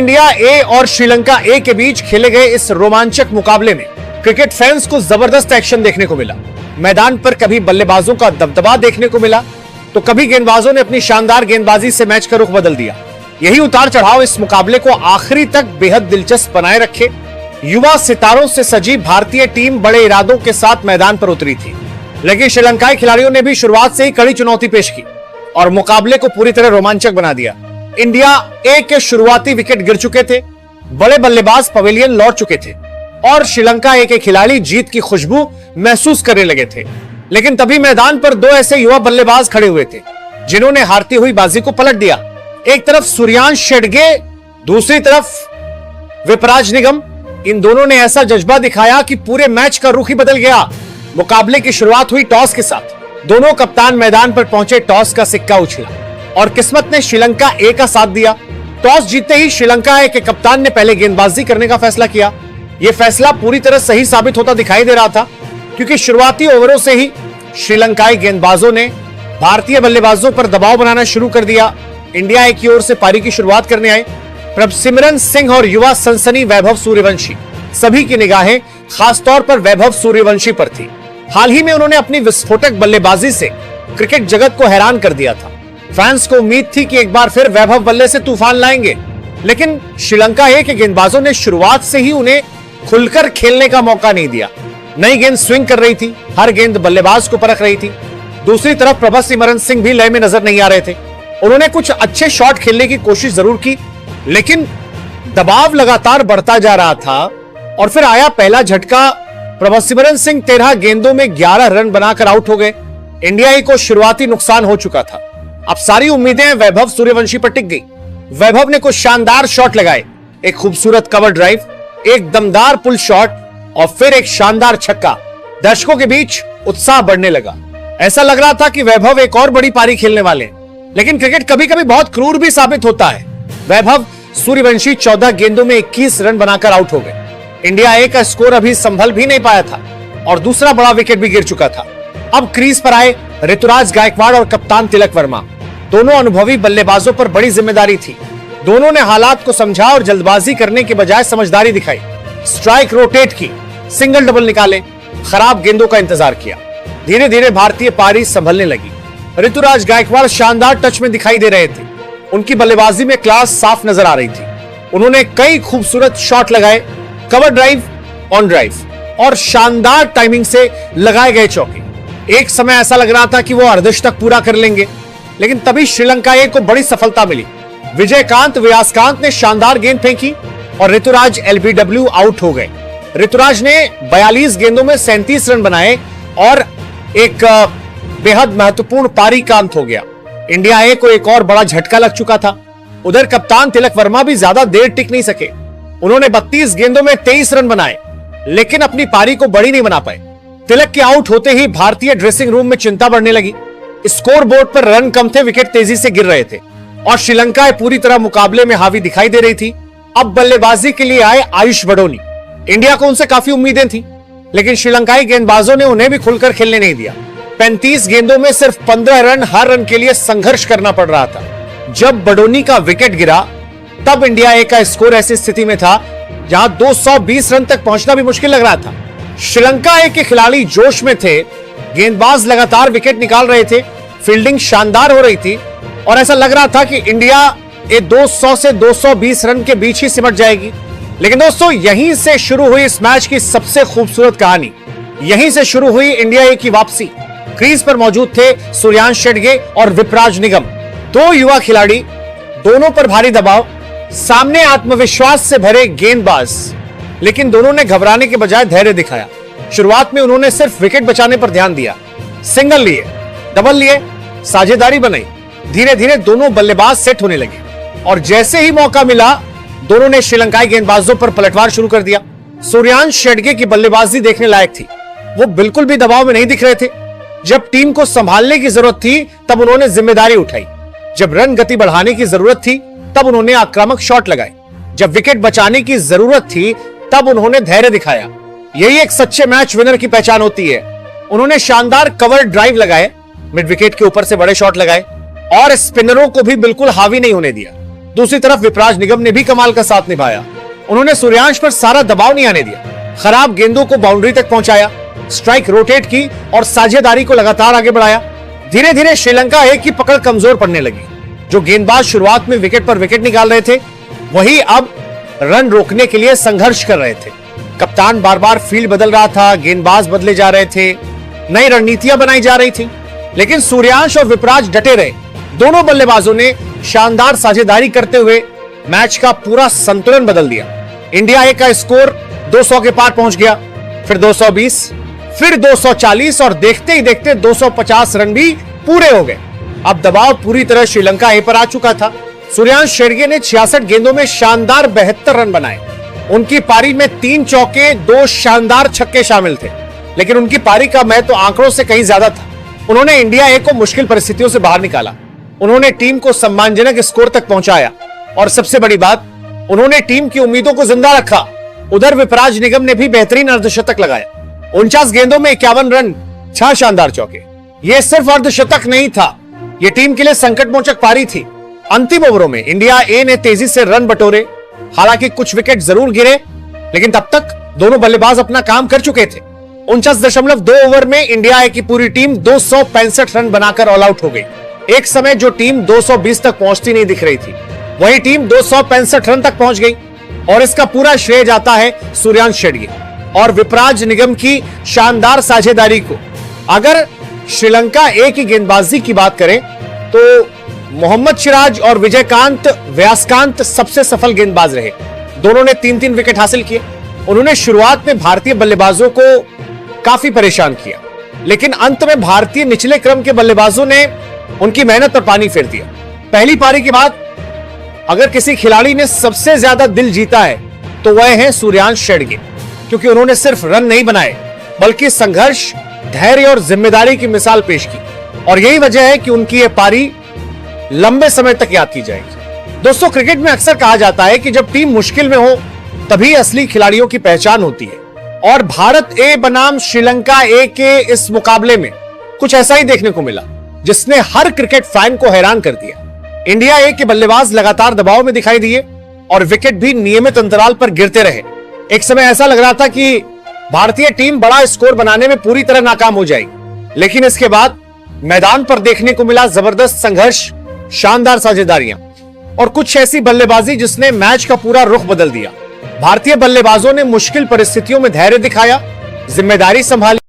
India ए और श्रीलंका ए के बीच खेले गए इस रोमांचक मुकाबले में क्रिकेट फैंस को जबरदस्त एक्शन देखने को मिला। मैदान पर कभी बल्लेबाजों का दबदबा देखने को मिला तो कभी गेंदबाजों ने अपनी शानदार गेंदबाजी से मैच का रुख बदल दिया। यही उतार चढ़ाव इस मुकाबले को आखिरी तक बेहद दिलचस्प बनाए रखे। युवा सितारों से सजी भारतीय टीम बड़े इरादों के साथ मैदान पर उतरी थी, लेकिन श्रीलंकाई खिलाड़ियों ने भी शुरुआत से ही कड़ी चुनौती पेश की और मुकाबले को पूरी तरह रोमांचक बना दिया। इंडिया ए के शुरुआती विकेट गिर चुके थे, बड़े बल्लेबाज पवेलियन लौट चुके थे और श्रीलंका ए के खिलाड़ी जीत की खुशबू महसूस करने लगे थे। लेकिन तभी मैदान पर दो ऐसे युवा बल्लेबाज खड़े हुए थे जिन्होंने हारती हुई बाजी को पलट दिया। एक तरफ सूर्यांश शेडगे, दूसरी तरफ विपराज निगम। इन दोनों ने ऐसा जज्बा दिखाया कि पूरे मैच का रुख ही बदल गया। मुकाबले की शुरुआत हुई टॉस के साथ। दोनों कप्तान मैदान पर पहुंचे, टॉस का सिक्का उछला और किस्मत ने श्रीलंका ए का साथ दिया। टॉस जीतते ही श्रीलंका ए के कप्तान ने पहले गेंदबाजी करने का फैसला किया। यह फैसला पूरी तरह सही साबित होता दिखाई दे रहा था, क्योंकि शुरुआती ओवरों से ही श्रीलंकाई गेंदबाजों ने भारतीय बल्लेबाजों पर दबाव बनाना शुरू कर दिया। इंडिया ए की ओर से पारी की शुरुआत करने आए प्रभसिमरन सिंह और युवा सनसनी वैभव सूर्यवंशी। सभी की निगाहें खासतौर पर वैभव सूर्यवंशी पर थी। हाल ही में उन्होंने अपनी विस्फोटक बल्लेबाजी से क्रिकेट जगत को हैरान कर दिया था। फैंस को उम्मीद थी कि एक बार फिर वैभव बल्ले से तूफान लाएंगे, लेकिन श्रीलंका ए के गेंदबाजों ने शुरुआत से ही उन्हें खुलकर खेलने का मौका नहीं दिया। नई गेंद स्विंग कर रही थी, हर गेंद बल्लेबाज को परख रही थी। दूसरी तरफ प्रभसिमरन सिंह भी लय में नजर नहीं आ रहे थे। उन्होंने कुछ अच्छे शॉट खेलने की कोशिश जरूर की, लेकिन दबाव लगातार बढ़ता जा रहा था और फिर आया पहला झटका। प्रभसिमरन सिंह 13 गेंदों में 11 रन बनाकर आउट हो गए। इंडिया को शुरुआती नुकसान हो चुका था। अब सारी उम्मीदें वैभव सूर्यवंशी पर टिक गई। वैभव ने कुछ शानदार शॉट लगाए, एक खूबसूरत कवर ड्राइव, एक दमदार पुल शॉट और फिर एक शानदार छक्का। दर्शकों के बीच उत्साह बढ़ने लगा। ऐसा लग रहा था कि वैभव एक और बड़ी पारी खेलने वाले हैं। लेकिन क्रिकेट कभी कभी बहुत क्रूर भी साबित होता है। वैभव सूर्यवंशी 14 गेंदों में 21 रन बनाकर आउट हो गए। इंडिया ए का स्कोर अभी संभल भी नहीं पाया था और दूसरा बड़ा विकेट भी गिर चुका था। अब क्रीज पर आए ऋतुराज गायकवाड़ और कप्तान तिलक वर्मा। दोनों अनुभवी बल्लेबाजों पर बड़ी जिम्मेदारी थी। दोनों ने हालात को समझा और जल्दबाजी करने के बजाय समझदारी दिखाई। स्ट्राइक रोटेट की, सिंगल डबल निकाले, खराब गेंदों का इंतजार किया। धीरे धीरे भारतीय पारी संभलने लगी। ऋतुराज गायकवाड़ शानदार टच में दिखाई दे रहे थे। उनकी बल्लेबाजी में क्लास साफ नजर आ रही थी। उन्होंने कई खूबसूरत शॉट लगाए, कवर ड्राइव, ऑन ड्राइव और शानदार टाइमिंग से लगाए गए चौके। एक समय ऐसा लग रहा था कि वो अर्धशतक पूरा कर लेंगे, लेकिन तभी श्रीलंका ए को बड़ी सफलता मिली। विजयकांत व्यासकांत ने शानदार गेंद फेंकी और ऋतुराज एलबीडब्ल्यू आउट हो गए। ऋतुराज ने 42 गेंदों में 37 रन बनाए और एक बेहद महत्वपूर्ण पारी का अंत हो गया। इंडिया ए को एक और बड़ा झटका लग चुका था। उधर कप्तान तिलक वर्मा भी ज्यादा देर टिक नहीं सके। उन्होंने 32 गेंदों में 23 रन बनाए, लेकिन अपनी पारी को बड़ी नहीं बना पाए। तिलक के आउट होते ही भारतीय ड्रेसिंग रूम में चिंता बढ़ने लगी। स्कोर बोर्ड पर रन कम थे, विकेट तेजी से गिर रहे थे और श्रीलंका पूरी तरह मुकाबले में हावी दिखाई दे रही थी। अब बल्लेबाजी के लिए आए आयुष बडोनी। इंडिया को उनसे काफी उम्मीदें थी, लेकिन श्रीलंकाई गेंदबाजों ने उन्हें भी खुलकर खेलने नहीं दिया। 35 गेंदों में सिर्फ 15 रन, हर रन के लिए संघर्ष करना पड़ रहा था। जब बडोनी का विकेट गिरा तब इंडिया ए का स्कोर ऐसी स्थिति में था जहां 220 रन तक पहुंचना भी मुश्किल लग रहा था। श्रीलंका ए के खिलाड़ी जोश में थे, गेंदबाज लगातार विकेट निकाल रहे थे, फील्डिंग शानदार हो रही थी और ऐसा लग रहा था कि इंडिया ए 200 से 220 रन के बीच ही सिमट जाएगी। लेकिन दोस्तों, यहीं से शुरू हुई इस मैच की सबसे खूबसूरत कहानी। यहीं से शुरू हुई इंडिया ए की वापसी। क्रीज पर मौजूद थे सूर्यांश शेडगे और विपराज निगम, दो युवा खिलाड़ी, दोनों पर भारी दबाव, सामने आत्मविश्वास से भरे गेंदबाज। लेकिन दोनों ने घबराने के बजाय धैर्य दिखाया। शुरुआत में उन्होंने सिर्फ विकेट बचाने पर ध्यान दिया। सिंगल लिए, डबल लिए, साझेदारी बनाई। धीरे धीरे दोनों बल्लेबाज सेट होने लगे और जैसे ही मौका मिला दोनों ने श्रीलंकाई गेंदबाजों पर पलटवार शुरू कर दिया। सूर्यांश शेडगे की बल्लेबाजी देखने लायक थी। वो बिल्कुल भी दबाव में नहीं दिख रहे थे। जब टीम को संभालने की जरूरत थी तब उन्होंने जिम्मेदारी उठाई। जब रन गति बढ़ाने की जरूरत थी तब उन्होंने आक्रामक शॉट लगाए। जब विकेट बचाने की जरूरत थी तब उन्होंने धैर्य दिखाया। यही एक सच्चे मैच विनर की पहचान होती है। उन्होंने शानदार कवर ड्राइव लगाए, मिड विकेट के ऊपर से बड़े शॉट लगाए और स्पिनरों को भी बिल्कुल हावी नहीं होने दिया। दूसरी तरफ विपराज निगम ने भी कमाल का साथ निभाया। उन्होंने सूर्यांश पर सारा दबाव नहीं आने दिया, खराब गेंदों को बाउंड्री तक पहुंचाया, स्ट्राइक रोटेट की और साझेदारी को लगातार आगे बढ़ाया। धीरे धीरे श्रीलंका ए की पकड़ कमजोर पड़ने लगी। जो गेंदबाज शुरुआत में विकेट पर विकेट निकाल रहे थे, वही अब रन रोकने के लिए संघर्ष कर रहे थे। कप्तान बार बार फील्ड बदल रहा था, गेंदबाज बदले जा रहे थे, नई रणनीतियां बनाई जा रही थी, लेकिन सूर्यांश और विपराज डटे रहे। दोनों बल्लेबाजों ने शानदार साझेदारी करते हुए मैच का पूरा संतुलन बदल दिया। इंडिया ए का स्कोर 200 के पार पहुंच गया, फिर 220, फिर 240 और देखते ही देखते 250 रन भी पूरे हो गए। अब दबाव पूरी तरह श्रीलंका ए पर आ चुका था। सूर्यांश शेरगे ने 66 गेंदों में शानदार 72 रन बनाए। उनकी पारी में 3 चौके, 2 शानदार छक्के शामिल थे, लेकिन उनकी पारी का महत्व आंकड़ों से कहीं ज्यादा था। उन्होंने इंडिया ए को मुश्किल परिस्थितियों से बाहर निकाला, उन्होंने टीम को सम्मानजनक स्कोर तक पहुंचाया और सबसे बड़ी बात, उन्होंने टीम की उम्मीदों को जिंदा रखा। उधर विपराज निगम ने भी बेहतरीन अर्धशतक लगाया। 49 गेंदों में 51 रन, 6 शानदार चौके। यह सिर्फ अर्धशतक नहीं था, यह टीम के लिए संकटमोचक पारी थी। अंतिम ओवरों में इंडिया ए ने तेजी से रन बटोरे, हालांकि कुछ विकेट जरूर गिरे, लेकिन तब तक दोनों बल्लेबाज अपना काम कर चुके थे। 49.2 ओवर में इंडिया ए की पूरी टीम 265 रन बनाकर ऑल आउट हो गई। एक समय जो टीम 220 तक पहुंचती नहीं दिख रही थी, वही टीम 265 रन तक पहुंच गई और इसका पूरा श्रेय जाता है सूर्यांश शेरगे और विपराज निगम की शानदार साझेदारी को। अगर श्रीलंका ए की गेंदबाजी की बात करें तो मोहम्मद सिराज और विजयकांत व्यासकांत सबसे सफल गेंदबाज रहे। दोनों ने 3-3 विकेट हासिल किए। उन्होंने शुरुआत में भारतीय बल्लेबाजों को काफी परेशान किया, लेकिन अंत में भारतीय निचले क्रम के बल्लेबाजों ने उनकी मेहनत पर पानी फेर दिया। पहली पारी के बाद अगर किसी खिलाड़ी ने सबसे ज्यादा दिल जीता है तो वह है सूर्यांश शेरगे, क्योंकि उन्होंने सिर्फ रन नहीं बनाए बल्कि संघर्ष, धैर्य और जिम्मेदारी की मिसाल पेश की, और यही वजह है कि उनकी यह पारी लंबे समय तक याद की जाएगी। दोस्तों, क्रिकेट में अक्सर कहा जाता है कि जब टीम मुश्किल में हो तभी असली खिलाड़ियों की पहचान होती है, और भारत ए बनाम श्रीलंका ए के इस मुकाबले में कुछ ऐसा ही देखने को मिला, जिसने हर क्रिकेट फैन को हैरान कर दिया। इंडिया ए के बल्लेबाज लगातार दबाव में दिखाई दिए और विकेट भी नियमित अंतराल पर गिरते रहे। एक समय ऐसा लग रहा था कि भारतीय टीम बड़ा स्कोर बनाने में पूरी तरह नाकाम हो जाएगी, लेकिन इसके बाद मैदान पर देखने को मिला जबरदस्त संघर्ष, शानदार साझेदारियां और कुछ ऐसी बल्लेबाजी जिसने मैच का पूरा रुख बदल दिया। भारतीय बल्लेबाजों ने मुश्किल परिस्थितियों में धैर्य दिखाया, जिम्मेदारी संभाली